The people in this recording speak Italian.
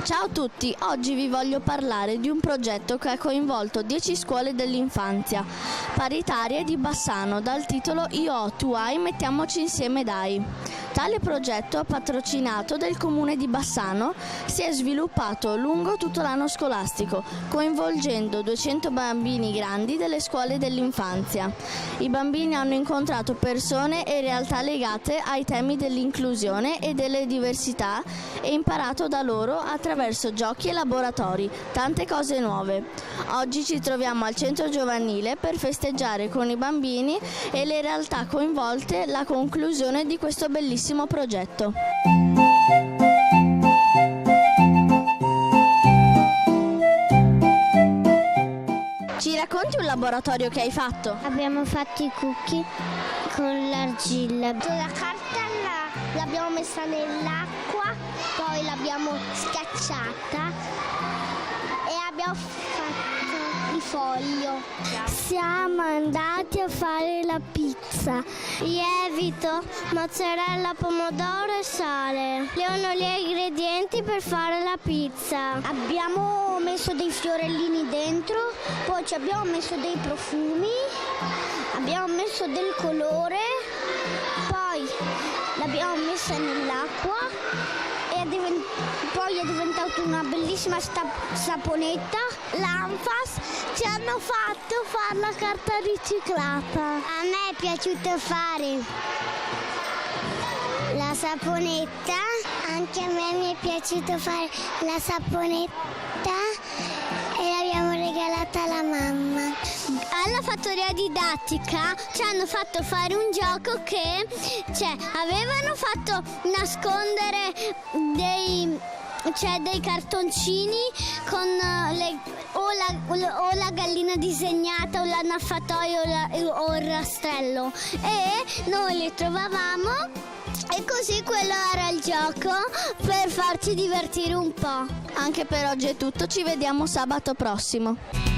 Ciao a tutti, oggi vi voglio parlare di un progetto che ha coinvolto 10 scuole dell'infanzia paritarie di Bassano dal titolo Io ho, tu hai, mettiamoci insieme dai. Tale progetto, patrocinato dal comune di Bassano, si è sviluppato lungo tutto l'anno scolastico, coinvolgendo 200 bambini grandi delle scuole dell'infanzia. I bambini hanno incontrato persone e realtà legate ai temi dell'inclusione e delle diversità e imparato da loro attraverso giochi e laboratori, tante cose nuove. Oggi ci troviamo al centro giovanile per festeggiare con i bambini e le realtà coinvolte la conclusione di questo bellissimo progetto. Ci racconti un laboratorio che hai fatto? Abbiamo fatto i cookie con l'argilla. La carta l'abbiamo messa nell'acqua, poi l'abbiamo schiacciata e abbiamo fatto il foglio. Siamo andati a fare la pizza. Lievito, mozzarella, pomodoro e sale. Leono gli ingredienti per fare la pizza. Abbiamo messo dei fiorellini dentro, poi ci abbiamo messo dei profumi, abbiamo messo del colore, poi l'abbiamo messa nell'acqua e poi è diventata una bellissima saponetta. L'Anfas ci hanno fatto fare la carta riciclata. A me è piaciuto fare la saponetta, anche a me mi è piaciuto fare la saponetta e l'abbiamo regalata alla mamma. Alla fattoria didattica ci hanno fatto fare un gioco che avevano fatto nascondere dei cartoncini con o la gallina disegnata o l'annaffatoio o il rastrello e noi li trovavamo e così quello era il gioco per farci divertire un po'. Anche per oggi è tutto, ci vediamo sabato prossimo.